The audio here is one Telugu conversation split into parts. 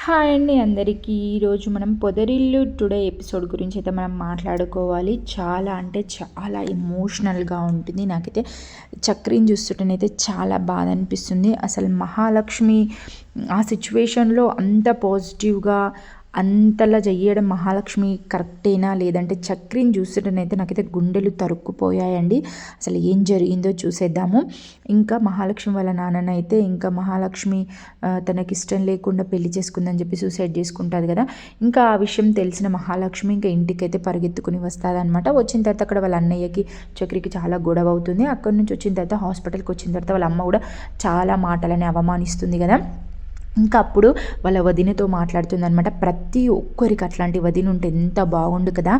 హాయ్ అండి అందరికీ. ఈరోజు మనం పొదరిల్లు టుడే ఎపిసోడ్ గురించి అయితే మనం మాట్లాడుకోవాలి. చాలా అంటే చాలా ఎమోషనల్గా ఉంటుంది. నాకైతే చక్రిని చూస్తుంటేనైతే చాలా బాధ అనిపిస్తుంది. అసలు మహాలక్ష్మి ఆ సిచ్యువేషన్లో అంత పాజిటివ్గా అంతలా చెయ్యడం మహాలక్ష్మి కరెక్టేనా, లేదంటే చక్రిని చూస్తుంటేనైతే నాకైతే గుండెలు తరుక్కుపోయాయండి. అసలు ఏం జరిగిందో చూసేద్దాము. ఇంకా మహాలక్ష్మి వాళ్ళ నాన్ననైతే ఇంకా మహాలక్ష్మి తనకి ఇష్టం లేకుండా పెళ్లి చేసుకుందని చెప్పి సూసైడ్ చేసుకుంటుంది కదా. ఇంకా ఆ విషయం తెలిసిన మహాలక్ష్మి ఇంకా ఇంటికైతే పరిగెత్తుకుని వస్తుంది అనమాట. వచ్చిన తర్వాత అక్కడ వాళ్ళ అన్నయ్యకి చక్రికి చాలా గొడవ అవుతుంది. అక్కడి నుంచి వచ్చిన తర్వాత హాస్పిటల్కి వచ్చిన తర్వాత వాళ్ళ అమ్మ కూడా చాలా మాటలని అవమానిస్తుంది కదా. ఇంకా అప్పుడు వాళ్ళ వదినతో మాట్లాడుతుందనమాట. ప్రతి ఒక్కరికి అట్లాంటి వదిన ఉంటే ఎంత బాగుండు కదా,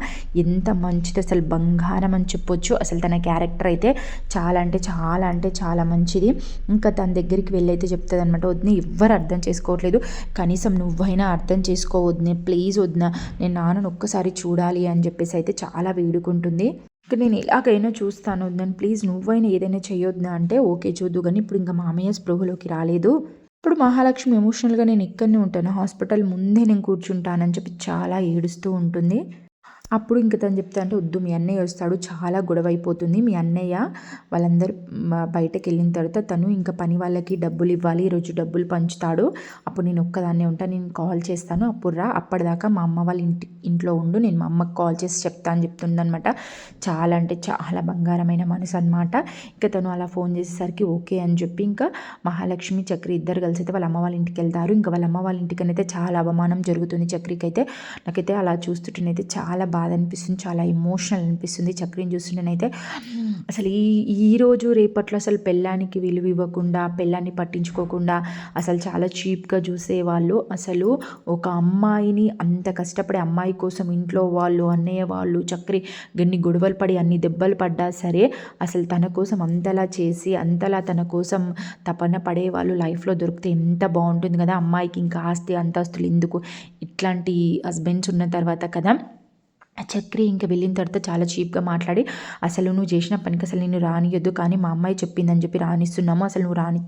ఎంత మంచిది, అసలు బంగారం అని చెప్పొచ్చు. అసలు తన క్యారెక్టర్ అయితే చాలా మంచిది. ఇంకా తన దగ్గరికి వెళ్ళైతే చెప్తుంది అనమాట, వదిన ఎవ్వరు అర్థం చేసుకోవట్లేదు, కనీసం నువ్వైనా అర్థం చేసుకోవద్దునే, ప్లీజ్ వదిన, నేను నాన్నను ఒక్కసారి చూడాలి అని చెప్పేసి అయితే చాలా వేడుకుంటుంది. ఇక్కడ నేను ఎలాగైనా చూస్తాను వద్దని, ప్లీజ్ నువ్వైనా ఏదైనా చేయొద్దునా అంటే ఓకే చూద్దు కానీ ఇప్పుడు ఇంకా మామయ్య స్పృహలోకి రాలేదు. ఇప్పుడు మహాలక్ష్మి ఎమోషనల్గా నేను ఇక్కడనే ఉంటాను, హాస్పిటల్ ముందే నేను కూర్చుంటానని చెప్పి చాలా ఏడుస్తూ ఉంటుంది. అప్పుడు ఇంక తను చెప్తా అంటే, వద్దు మీ అన్నయ్య వస్తాడు, చాలా గొడవ అయిపోతుంది, మీ అన్నయ్య వాళ్ళందరూ బయటకు వెళ్ళిన తర్వాత తను ఇంకా పని వాళ్ళకి డబ్బులు ఇవ్వాలి, ఈరోజు డబ్బులు పంచుతాడు, అప్పుడు నేను ఒక్కదాన్నే ఉంటాను, నేను కాల్ చేస్తాను, అప్పుడు రా, అప్పటిదాకా మా అమ్మ వాళ్ళ ఇంట్లో ఉండు, నేను మా అమ్మకి కాల్ చేసి చెప్తా అని చెప్తుందనమాట. చాలా అంటే చాలా బంగారమైన మనసు అనమాట. ఇంకా తను అలా ఫోన్ చేసేసరికి ఓకే అని చెప్పి ఇంకా మహాలక్ష్మి చక్రి ఇద్దరు కలిసి అయితే వాళ్ళ అమ్మ వాళ్ళ ఇంటికి వెళ్తారు. ఇంకా వాళ్ళ అమ్మ వాళ్ళ ఇంటికనైతే చాలా అవమానం జరుగుతుంది చక్రికి అయితే. నాకైతే అలా చూస్తుంటేనైతే చాలా బాధ అనిపిస్తుంది, చాలా ఎమోషనల్ అనిపిస్తుంది. చక్రిని చూస్తుంటేనైతే అసలు ఈరోజు రేపట్లో అసలు పెళ్ళానికి విలువ ఇవ్వకుండా, పెళ్ళాన్ని పట్టించుకోకుండా అసలు చాలా చీప్గా చూసేవాళ్ళు. అసలు ఒక అమ్మాయిని అంత కష్టపడే అమ్మాయి కోసం ఇంట్లో వాళ్ళు, అన్నయ్య వాళ్ళు, చక్రి గన్ని గొడవలు పడి అన్ని దెబ్బలు పడ్డా సరే అసలు తన కోసం అంతలా చేసి అంతలా తన కోసం తపన పడే వాళ్ళు లైఫ్లో దొరికితే ఎంత బాగుంటుంది కదా. అమ్మాయికి ఇంకా ఆస్తి అంతస్తులు ఎందుకు, ఇట్లాంటి హస్బెండ్స్ ఉన్న తర్వాత కదా. చక్రి ఇంకా వెళ్ళిన తర్వాత చాలా చీప్గా మాట్లాడి, అసలు నువ్వు చేసిన పనికి అసలు నిన్ను రానియొద్దు, కానీ మా అమ్మాయి చెప్పిందని చెప్పి రానిస్తున్నాము, అసలు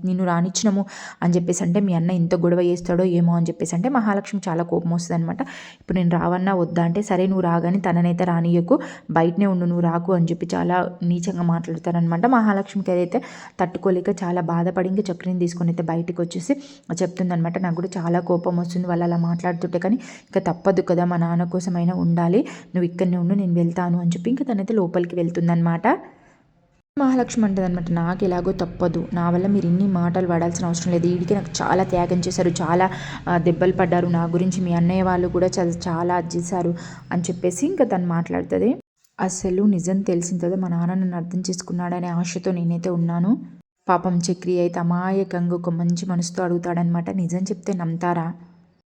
నిన్ను రానిచ్చినాము అని చెప్పేసి అంటే మీ అన్న ఎంత గొడవ చేస్తాడో ఏమో అని చెప్పేసి అంటే మహాలక్ష్మి చాలా కోపం వస్తుంది అనమాట. ఇప్పుడు నేను రావన్నా వద్దా అంటే, సరే నువ్వు రాగానే తననైతే రానియకు, బయటనే ఉండు, నువ్వు రాకు అని చెప్పి చాలా నీచంగా మాట్లాడతారనమాట. మహాలక్ష్మికి అయితే తట్టుకోలేక చాలా బాధపడి ఇంకా చక్రిని తీసుకొని అయితే బయటకు వచ్చేసి చెప్తుందనమాట, నాకు కూడా చాలా కోపం వస్తుంది వాళ్ళు అలా మాట్లాడుతుంటే, కానీ ఇంకా తప్పదు కదా, మా నాన్న కోసమైనా ఉండాలి, నువ్వు ఇక్కడనే ఉండు, నేను వెళ్తాను అని చెప్పి ఇంకా తనైతే లోపలికి వెళ్తుందనమాట. మహాలక్ష్మి అంటుంది అనమాట, నాకు ఎలాగో తప్పదు, నా వల్ల మీరు ఇన్ని మాటలు పడాల్సిన అవసరం లేదు, వీడికి నాకు చాలా త్యాగం చేశారు, చాలా దెబ్బలు పడ్డారు, నా గురించి మీ అన్నయ్య వాళ్ళు కూడా చాలా చేశారు అని చెప్పేసి ఇంకా తను మాట్లాడుతుంది. అసలు నిజం తెలిసిన తర్వాత మా నాన్న నన్ను అర్థం చేసుకున్నాడనే ఆశతో నేనైతే ఉన్నాను. పాపం చక్రి అయితే అమాయకంగా ఒక మంచి మనసుతో అడుగుతాడనమాట, నిజం చెప్తే నమ్ముతారా?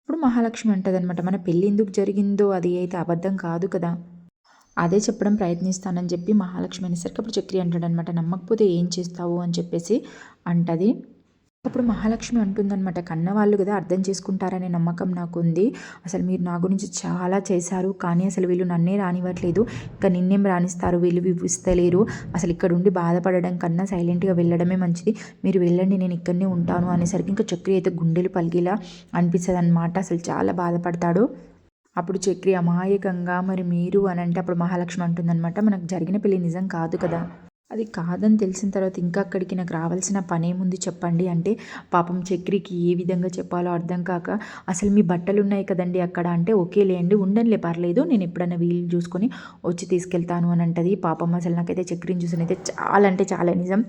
ఇప్పుడు మహాలక్ష్మి అంటదనమాట, మన పెళ్ళి ఎందుకు జరిగిందో అది అయితే అబద్ధం కాదు కదా, అదే చెప్పడం ప్రయత్నిస్తానని చెప్పి మహాలక్ష్మి అనేసరికి అప్పుడు చక్రి అంటాడనమాట, నమ్మకపోతే ఏం చేస్తావు అని చెప్పేసి అంటది. అప్పుడు మహాలక్ష్మి అంటుందన్నమాట, కన్నవాళ్ళు కదా అర్థం చేసుకుంటారనే నమ్మకం నాకు ఉంది, అసలు మీరు నా గురించి చాలా చేశారు, కానీ అసలు వీళ్ళు నన్నే రానివ్వట్లేదు, ఇంకా నిన్నేం రాణిస్తారు, వీళ్ళు ఇస్తలేరు, అసలు ఇక్కడ ఉండి బాధపడడం కన్నా సైలెంట్గా వెళ్ళడమే మంచిది, మీరు వెళ్ళండి, నేను ఇక్కడనే ఉంటాను అనేసరికి ఇంకా చక్రి అయితే గుండెలు పలిగేలా అనిపిస్తుంది అనమాట. అసలు చాలా బాధపడతాడు. అప్పుడు చక్రి అమాయకంగా మరి మీరు అని అంటే అప్పుడు మహాలక్ష్మి అంటుందన్నమాట, మనకు జరిగిన పెళ్ళి నిజం కాదు కదా, అది కాదని తెలిసిన తర్వాత ఇంకా అక్కడికి నాకు రావాల్సిన పనేముంది చెప్పండి అంటే, పాపం చక్రికి ఏ విధంగా చెప్పాలో అర్థం కాక, అసలు మీ బట్టలు ఉన్నాయి కదండి అక్కడ అంటే, ఓకేలే అండి ఉండనిలే పర్లేదు, నేను ఎప్పుడైనా వీలు చూసుకొని వచ్చి తీసుకెళ్తాను అని అంటది. పాపం అసలు నాకైతే చక్రిని చూసి అయితే చాలా అంటే చాలా నిజం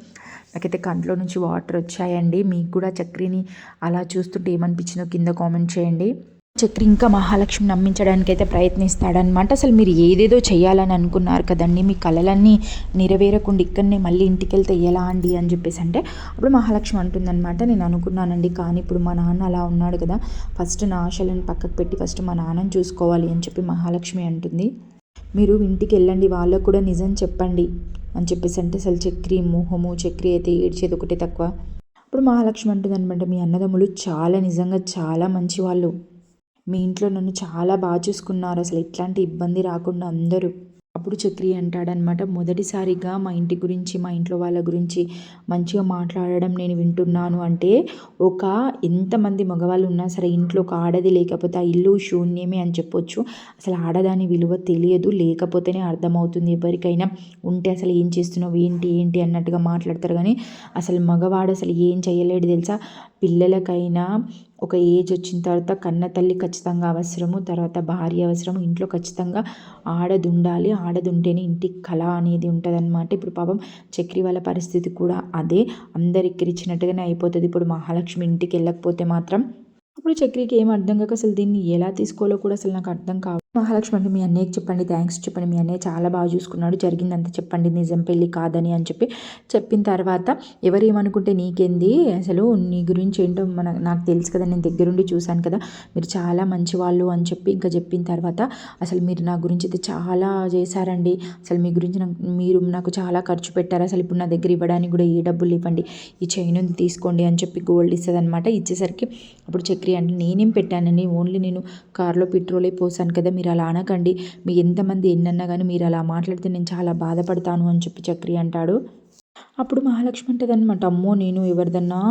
నాకైతే కంట్లో నుంచి వాటర్ వచ్చాయండి. మీకు కూడా చక్రిని అలా చూస్తుంటే ఏమనిపించిందో కింద కామెంట్ చేయండి. చక్రి ఇంకా మహాలక్ష్మి నమ్మించడానికైతే ప్రయత్నిస్తాడనమాట. అసలు మీరు ఏదేదో చేయాలని అనుకున్నారు కదండి, మీ కళలన్నీ నెరవేరకుండా ఇక్కడనే మళ్ళీ ఇంటికి వెళ్తే ఎలా అండి అని చెప్పేసి అంటే అప్పుడు మహాలక్ష్మి అంటుందన్నమాట, నేను అనుకున్నానండి, కానీ ఇప్పుడు మా నాన్న అలా ఉన్నాడు కదా, ఫస్ట్ నా ఆశలను పక్కకు పెట్టి ఫస్ట్ మా నాన్నని చూసుకోవాలి అని చెప్పి మహాలక్ష్మి అంటుంది. మీరు ఇంటికి వెళ్ళండి, వాళ్ళకు కూడా నిజం చెప్పండి అని చెప్పేసి అంటే అసలు చక్రి మోహము, చక్రి అయితే ఏడ్చేది ఒకటే తక్కువ. ఇప్పుడు మహాలక్ష్మి అంటుంది అనమాట, మీ అన్నదమ్ములు చాలా నిజంగా చాలా మంచి వాళ్ళు, మీ ఇంట్లో నన్ను చాలా బాగా చూసుకున్నారు, అసలు ఎట్లాంటి ఇబ్బంది రాకుండా అందరూ అప్పుడు చక్రి అంటాడనమాట, మొదటిసారిగా మా ఇంటి గురించి, మా ఇంట్లో వాళ్ళ గురించి మంచిగా మాట్లాడడం నేను వింటున్నాను అంటే, ఎంతమంది మగవాళ్ళు ఉన్నా సరే ఇంట్లో ఒక ఆడది లేకపోతే ఆ ఇల్లు శూన్యమే అని చెప్పొచ్చు. అసలు ఆడదాని విలువ తెలియదు, లేకపోతేనే అర్థమవుతుంది ఎవరికైనా. ఉంటే అసలు ఏం చేస్తున్నావు, ఏంటి ఏంటి అన్నట్టుగా మాట్లాడతారు కానీ అసలు మగవాడు అసలు ఏం చేయలేడు తెలుసా. పిల్లలకైనా ఒక ఏజ్ వచ్చిన తర్వాత కన్న తల్లి ఖచ్చితంగా అవసరము, తర్వాత భార్య అవసరము, ఇంట్లో ఖచ్చితంగా ఆడది ఉండాలి. ఆడది ఉంటేనే ఇంటికి కళ అనేది ఉంటుందన్నమాట. ఇప్పుడు పాపం చక్రి వాళ్ళ పరిస్థితి కూడా అదే, అందరు ఎక్కిరించినట్టుగానే అయిపోతుంది. ఇప్పుడు మహాలక్ష్మి ఇంటికి వెళ్ళకపోతే మాత్రం అప్పుడు చక్రికి ఏం అర్థం కాక అసలు దీన్ని ఎలా తీసుకోవాలో కూడా అసలు నాకు అర్థం కాదు. మహాలక్ష్మి అంటే, మీ అన్నయ్యకి చెప్పండి, థ్యాంక్స్ చెప్పండి, మీ అన్నయ్య చాలా బాగా చూసుకున్నాడు, జరిగిందంతా చెప్పండి, నిజం పెళ్ళి కాదని అని చెప్పిన తర్వాత ఎవరేమనుకుంటే నీకేంది, అసలు నీ గురించి ఏంటో నాకు తెలుసు కదా, నేను దగ్గరుండి చూశాను కదా, మీరు చాలా మంచి వాళ్ళు అని ఇంకా చెప్పిన తర్వాత అసలు మీరు నా గురించి అయితే చాలా చేశారండి, అసలు మీ గురించి మీరు నాకు చాలా ఖర్చు పెట్టారు, అసలు ఇప్పుడు నా దగ్గర ఇవ్వడానికి కూడా ఏ డబ్బులు ఇవ్వండి, ఈ చైన్ తీసుకోండి అని గోల్డ్ ఇస్తుంది అనమాట. ఇచ్చేసరికి అప్పుడు చక్రి అంటే, నేనేం పెట్టానని, ఓన్లీ నేను కార్లో పెట్రోలే పోసాను కదా, మీరు అలా అనకండి, మీ ఎంతమంది ఎన్నన్నా కానీ మీరు అలా మాట్లాడితే నేను చాలా బాధపడతాను అని చక్రి అంటాడు. అప్పుడు మహాలక్ష్మి అంటదనమాట, అమ్మో నేను ఎవరిదన్నా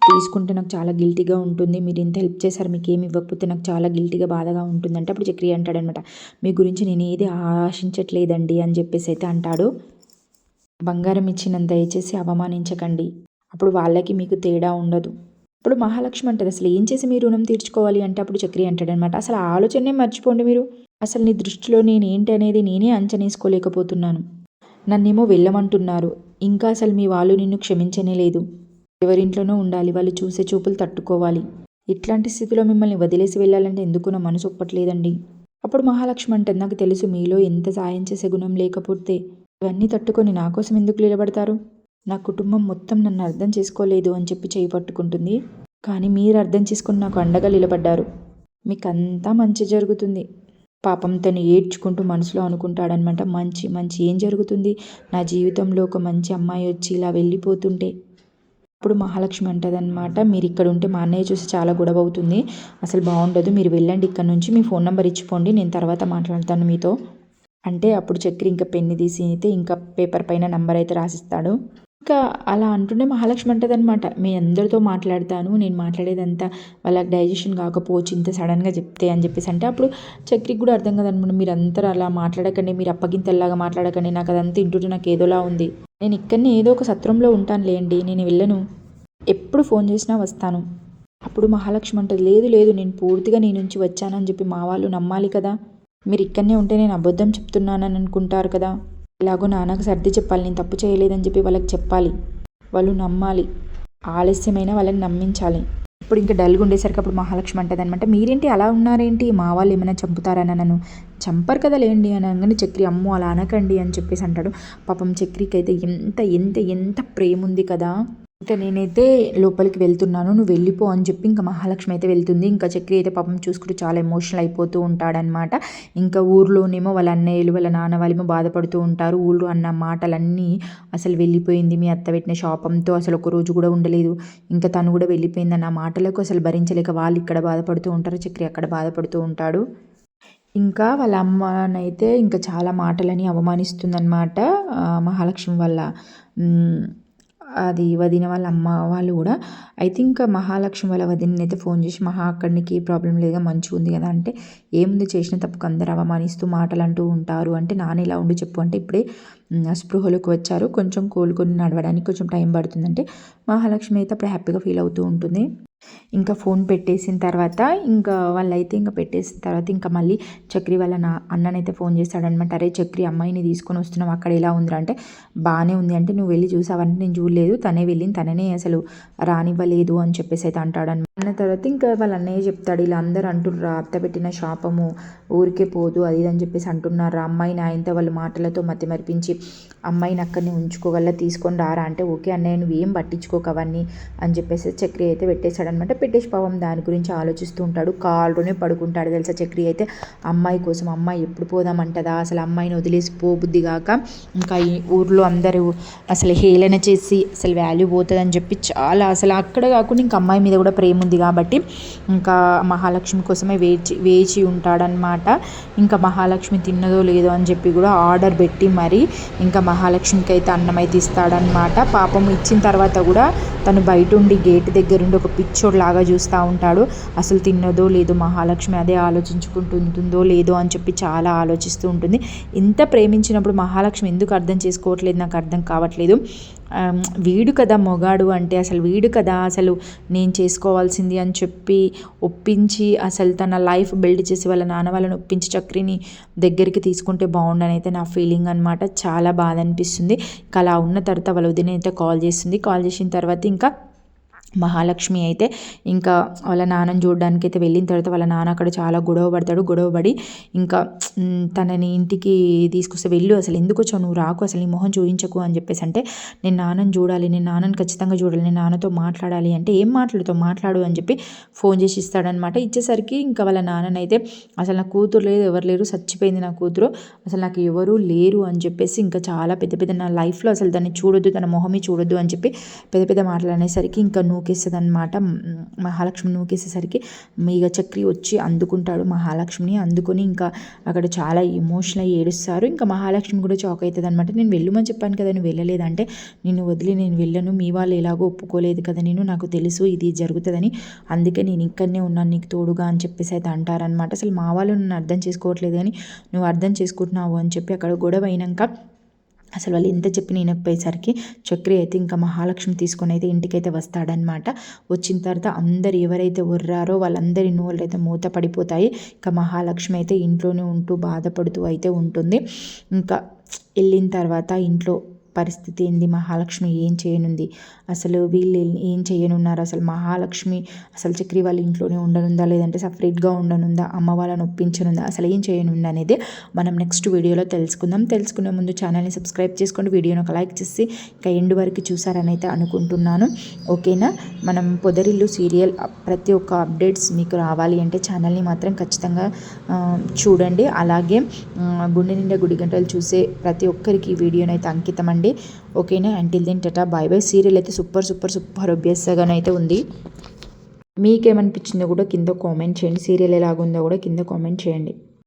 తీసుకుంటే నాకు చాలా గిల్టీగా ఉంటుంది, మీరు ఇంత హెల్ప్ చేశారు, మీకు ఏమి ఇవ్వకపోతే నాకు చాలా గిల్టీగా బాధగా ఉంటుందంటే అప్పుడు చక్రి అంటాడనమాట, మీ గురించి నేను ఏది ఆశించట్లేదండి అని అయితే అంటాడు. బంగారం ఇచ్చినంత దయచేసి అవమానించకండి, అప్పుడు వాళ్ళకి మీకు తేడా ఉండదు. అప్పుడు మహాలక్ష్మి అంటది, అసలు ఏం చేసి మీ రుణం తీర్చుకోవాలి అంటే అప్పుడు చక్రి అంటాడనమాట, అసలు ఆలోచనే మర్చిపోండి మీరు, అసలు నీ దృష్టిలో నేను ఏంటి అనేది నేనే అంచనేసుకోలేకపోతున్నాను, నన్నేమో వెళ్ళమంటున్నారు, ఇంకా అసలు మీ వాళ్ళు నిన్ను క్షమించనే లేదు, ఎవరింట్లోనో ఉండాలి, వాళ్ళు చూసే చూపులు తట్టుకోవాలి, ఇట్లాంటి స్థితిలో మిమ్మల్ని వదిలేసి వెళ్ళాలంటే ఎందుకు నా మనసు ఒప్పట్లేదండి. అప్పుడు మహాలక్ష్మి అంటది, నాకు తెలుసు మీలో ఎంత సాయం చేసే గుణం లేకపోతే ఇవన్నీ తట్టుకొని నా కోసం ఎందుకు నిలబడతారు, నా కుటుంబం మొత్తం నన్ను అర్థం చేసుకోలేదు అని చేయి పట్టుకుంటుంది, కానీ మీరు అర్థం చేసుకుని నాకు అండగా నిలబడ్డారు, మీకంతా మంచి జరుగుతుంది. పాపం తను ఏడ్చుకుంటూ మనసులో అనుకుంటాడనమాట, మంచి మంచి ఏం జరుగుతుంది, నా జీవితంలో ఒక మంచి అమ్మాయి వచ్చి ఇలా వెళ్ళిపోతుంటే. అప్పుడు మహాలక్ష్మి అంటదనమాట, మీరు ఇక్కడ ఉంటే మా అన్నయ్య చూసి చాలా గొడవ అవుతుంది, అసలు బాగుండదు, మీరు వెళ్ళండి ఇక్కడ నుంచి, మీ ఫోన్ నెంబర్ ఇచ్చిపోండి, నేను తర్వాత మాట్లాడతాను మీతో అంటే అప్పుడు చక్రి ఇంకా పెన్ను తీసి అయితే ఇంకా పేపర్ పైన నంబర్ అయితే రాసిస్తాడు. ఇంకా అలా అంటుండే మహాలక్ష్మి అంటదనమాట, మీ అందరితో మాట్లాడతాను, నేను మాట్లాడేదంతా వాళ్ళకి డైజెషన్ కాకపోవచ్చు ఇంత సడన్గా చెప్తే అని అంటే అప్పుడు చక్రికి కూడా అర్థం కదనమాట, మీరు అందరూ అలా మాట్లాడకండి, మీరు అప్పగింతల్లాగా మాట్లాడకండి, నాకు అదంతా ఇంటుంటే నాకు ఏదోలా ఉంది, నేను ఇక్కడనే ఏదో ఒక సత్రంలో ఉంటాను లేండి, నేను వెళ్ళను, ఎప్పుడు ఫోన్ చేసినా వస్తాను. అప్పుడు మహాలక్ష్మి అంటది, లేదు లేదు, నేను పూర్తిగా నీ నుంచి వచ్చానని మా వాళ్ళు నమ్మాలి కదా, మీరు ఇక్కడనే ఉంటే నేను అబద్ధం చెప్తున్నానని అనుకుంటారు కదా, ఎలాగో నాన్నకు సర్ది చెప్పాలి, నేను తప్పు చేయలేదని వాళ్ళకి చెప్పాలి, వాళ్ళు నమ్మాలి, ఆలస్యమైన వాళ్ళని నమ్మించాలి. ఇప్పుడు ఇంకా డల్గా ఉండేసరికి అప్పుడు మహాలక్ష్మి అంటది అనమాట, మీరేంటి అలా ఉన్నారేంటి, మా వాళ్ళు ఏమైనా చంపుతారని, నన్ను చంపరు కదా లేండి అని అనగానే చక్రి, అమ్మో అలా అనకండి అని అంటాడు. పాపం చక్రికి అయితే ఎంత ఎంత ఎంత ప్రేమ ఉంది కదా, ఇంకా నేనైతే లోపలికి వెళ్తున్నాను, నువ్వు వెళ్ళిపో అని ఇంకా మహాలక్ష్మి అయితే వెళ్తుంది. ఇంకా చక్రి అయితే పాపం చూసుకుంటూ చాలా ఎమోషనల్ అయిపోతూ ఉంటాడనమాట. ఇంకా ఊర్లోనేమో వాళ్ళ అన్నయ్యలు వాళ్ళ నాన్న వాళ్ళేమో బాధపడుతూ ఉంటారు, ఊళ్ళో అన్న మాటలన్నీ అసలు వెళ్ళిపోయింది మీ అత్త పెట్టిన శాపంతో అసలు ఒక రోజు కూడా ఉండలేదు, ఇంకా తను కూడా వెళ్ళిపోయింది అన్న మాటలకు అసలు భరించలేక వాళ్ళు ఇక్కడ బాధపడుతూ ఉంటారు, చక్రి అక్కడ బాధపడుతూ ఉంటాడు. ఇంకా వాళ్ళ అమ్మనైతే ఇంకా చాలా మాటలని అవమానిస్తుందన్నమాట మహాలక్ష్మి వాళ్ళ అది వదిన వాళ్ళ అమ్మ వాళ్ళు కూడా. అయితే ఇంకా మహాలక్ష్మి వాళ్ళ వదినని అయితే ఫోన్ చేసి, మహా అక్కడ నీకు ఏ ప్రాబ్లం లేదుగా, మంచిగా ఉంది కదా అంటే, ఏముంది చేసిన తప్పుకు అందరు అవమానిస్తూ మాటలు అంటూ ఉంటారు అంటే, నాన్న ఇలా ఉండి చెప్పు అంటే, ఇప్పుడే స్పృహలోకి వచ్చారు, కొంచెం కోలుకొని నడవడానికి కొంచెం టైం పడుతుందంటే మహాలక్ష్మి అయితే అప్పుడు హ్యాపీగా ఫీల్ అవుతూ ఉంటుంది. ఇంకా ఫోన్ పెట్టేసిన తర్వాత ఇంకా వాళ్ళైతే ఇంకా పెట్టేసిన తర్వాత ఇంకా మళ్ళీ చక్రి వాళ్ళ అన్ననైతే ఫోన్ చేస్తాడనమాట, అరే చక్రి అమ్మాయిని తీసుకొని వస్తున్నాం, అక్కడ ఎలా ఉందిరా అంటే, బాగానే ఉంది అంటే, నువ్వు వెళ్ళి చూసావంటే నేను చూడలేదు, తనే వెళ్ళింది, తననే అసలు రానివ్వలేదు అని అయితే అంటాడనమాట. అన్న తర్వాత ఇంకా వాళ్ళ అన్నయ్య చెప్తాడు, ఇలా అందరూ అంటుర్రా అత్త పెట్టిన శాపము ఊరికే పోదు అది అని అంటున్నారు, అమ్మాయిని ఆయనతో వాళ్ళ మాటలతో మతి మరిపించి అమ్మాయిని అక్కడిని ఉంచుకోగల తీసుకొని రారా అంటే, ఓకే అన్నయ్య నువ్వు ఏం పట్టించుకోక అవన్నీ అని చక్రి అయితే పెట్టేశాడు పెట్టేస్తాడనమాట. పెట్టేసి పాపం దాని గురించి ఆలోచిస్తూ ఉంటాడు. కాళ్ళలోనే పడుకుంటాడు తెలుసా చక్రి అయితే. అమ్మాయి కోసం అమ్మాయి ఎప్పుడు పోదామంటదా, అసలు అమ్మాయిని వదిలేసి పోబుద్ది కాక ఇంకా ఈ ఊర్లో అందరూ అసలు హేళన చేసి అసలు వాల్యూ పోతుందని చెప్పి చాలా అసలు అక్కడ కాకుండా ఇంకా అమ్మాయి మీద కూడా ప్రేమ ఉంది కాబట్టి ఇంకా మహాలక్ష్మి కోసమే వేచి ఉంటాడనమాట. ఇంకా మహాలక్ష్మి తిన్నదో లేదో అని చెప్పి కూడా ఆర్డర్ పెట్టి మరి ఇంకా మహాలక్ష్మికి అయితే అన్నం అయితే ఇస్తాడనమాట. పాపం ఇచ్చిన తర్వాత కూడా తను బయట ఉండి గేట్ దగ్గర ఉండి ఒక పిచ్చోడు లాగా చూస్తూ ఉంటాడు. అసలు తిన్నదో లేదో మహాలక్ష్మి అదే ఆలోచించుకుంటుందో లేదో అని చెప్పి చాలా ఆలోచిస్తూ ఉంటుంది. ఇంత ప్రేమించినప్పుడు మహాలక్ష్మి ఎందుకు అర్థం చేసుకోవట్లేదు నాకు అర్థం కావట్లేదు. వీడు కదా మొగాడు అంటే అసలు వీడు కదా అసలు నేను చేసుకోవాల్సింది అని చెప్పి ఒప్పించి అసలు తన లైఫ్ బిల్డ్ చేసి వాళ్ళ నాన్న వాళ్ళని ఒప్పించి చక్రిని దగ్గరికి తీసుకుంటే బాగుండని అయితే నా ఫీలింగ్ అనమాట. చాలా బాధ అనిపిస్తుంది. ఇంకా అలా ఉన్న తర్వాత వాళ్ళ వదిన అయితే కాల్ చేస్తుంది. కాల్ చేసిన తర్వాత ఇంకా మహాలక్ష్మి అయితే ఇంకా వాళ్ళ నాన్నని చూడడానికి అయితే వెళ్ళిన తర్వాత వాళ్ళ నాన్న అక్కడ చాలా గొడవపడి ఇంకా తనని ఇంటికి తీసుకొస్తే వెళ్ళు, అసలు ఎందుకు వచ్చావు, నువ్వు రాకు, అసలు నీ మొహం చూపించకు అని చెప్పేసి అంటే నేను నాన్నని చూడాలి, నేను నాన్నని ఖచ్చితంగా చూడాలి, నేను నాన్నతో మాట్లాడాలి అంటే ఏం మాట్లాడు అని చెప్పి ఫోన్ చేసి ఇస్తాడనమాట. ఇచ్చేసరికి ఇంకా వాళ్ళ నాన్ననైతే అసలు నా కూతురు లేదు, ఎవరు లేరు, చచ్చిపోయింది నా కూతురు, అసలు నాకు ఎవరు లేరు అని చెప్పేసి ఇంకా చాలా పెద్ద నా లైఫ్లో అసలు దాన్ని చూడొద్దు, తన మొహమే చూడొద్దు అని చెప్పి పెద్ద మాటలు అనేసరికి ఇంకా నూకేస్తుంది అనమాట. మహాలక్ష్మి నూకేసేసరికి ఇక చక్రి వచ్చి అందుకుంటాడు మహాలక్ష్మిని. అందుకొని ఇంకా అక్కడ చాలా ఎమోషనల్ అయ్యి ఏడుస్తారు. ఇంకా మహాలక్ష్మి కూడా షాక్ అవుతుంది అనమాట. నేను వెళ్ళమని చెప్పాను కదా, నువ్వు వెళ్ళలేదంటే నిన్ను వదిలి నేను వెళ్ళను, మీ వాళ్ళు ఎలాగో ఒప్పుకోలేదు కదా, నాకు తెలుసు ఇది జరుగుతుందని, అందుకే నేను ఇక్కడనే ఉన్నాను నీకు తోడుగా అని చెప్పేసి అయితే అంటారనమాట. అసలు మా వాళ్ళు నన్ను అర్థం చేసుకోవట్లేదు కానీ నువ్వు అర్థం చేసుకుంటున్నావు అని చెప్పి అక్కడ గొడవ అయినాక అసలు వాళ్ళు ఎంత చెప్పి వినకపోయేసరికి చక్రి అయితే ఇంకా మహాలక్ష్మి తీసుకొని అయితే ఇంటికైతే వస్తాడనమాట. వచ్చిన తర్వాత అందరు ఎవరైతే ఉర్రారో వాళ్ళందరి నోళ్ళు అయితే మూత పడిపోతాయి. ఇంకా మహాలక్ష్మి అయితే ఇంట్లోనే ఉంటూ బాధపడుతూ అయితే ఉంటుంది. ఇంకా వెళ్ళిన తర్వాత ఇంట్లో పరిస్థితి ఏంది, మహాలక్ష్మి ఏం చేయనుంది, అసలు వీళ్ళు ఏం చేయనున్నారు, అసలు మహాలక్ష్మి అసలు చక్రి వాళ్ళ ఇంట్లోనే ఉండనుందా లేదంటే సపరేట్గా ఉండనుందా, అమ్మ వాళ్ళని ఒప్పించనుందా, అసలు ఏం చేయనుందా అనేది మనం నెక్స్ట్ వీడియోలో తెలుసుకునే ముందు ఛానల్ని సబ్స్క్రైబ్ చేసుకోండి, వీడియోని ఒక లైక్ చేసి ఇంకా ఎండ్ వరకు చూసారని అయితే అనుకుంటున్నాను. ఓకేనా, మనం పొదరిల్లు సీరియల్ ప్రతి ఒక్క అప్డేట్స్ మీకు రావాలి అంటే ఛానల్ని మాత్రం ఖచ్చితంగా చూడండి. అలాగే గుండె నిండా గుడి గంటలు చూసే ప్రతి ఒక్కరికి ఈ వీడియోని అయితే అంకితం అండి. ఓకేనా, until then tata bye bye. Serial అయితే సూపర్ అభ్యాసగానైతే ఉంది. మీకేమనిపించిందో కూడా కింద కామెంట్ చేయండి. సీరియల్ ఎలాగుందో కూడా కింద కామెంట్ చేయండి.